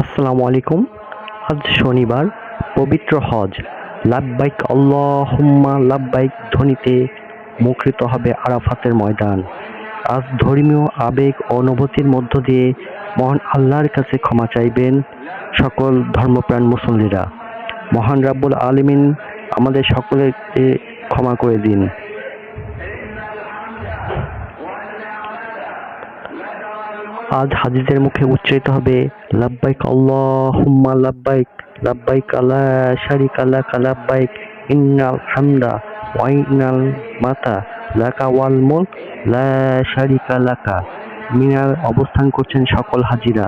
আসসালামু আলাইকুম। আজ শনিবার, পবিত্র হজ। লাব্বাইক আল্লাহুম্মা লাব্বাইক ধ্বনিতে মুখরিত হবে আরাফাতের ময়দান। আজ ধর্মীয় আবেগ ও অনুভূতির মধ্য দিয়ে মহান আল্লাহর কাছে ক্ষমা চাইবেন সকল ধর্মপ্রাণ মুসল্লিরা। মহান রাব্বুল আলামিন আমাদের সকলকে ক্ষমা করে দিন। আজ হাজীদের মুখে উচ্চারিত হবে লাব্বাইক আল্লাহুম্মা লাব্বাইক, লাব্বাইক লা শারিকা লাকা লাব্বাইক, ইন্নাল হামদা ওয়া নি'মাতা লাকা ওয়াল মুলক লা শারিকা লাকা। মিনায় অবস্থান করছেন সকল হাজীরা।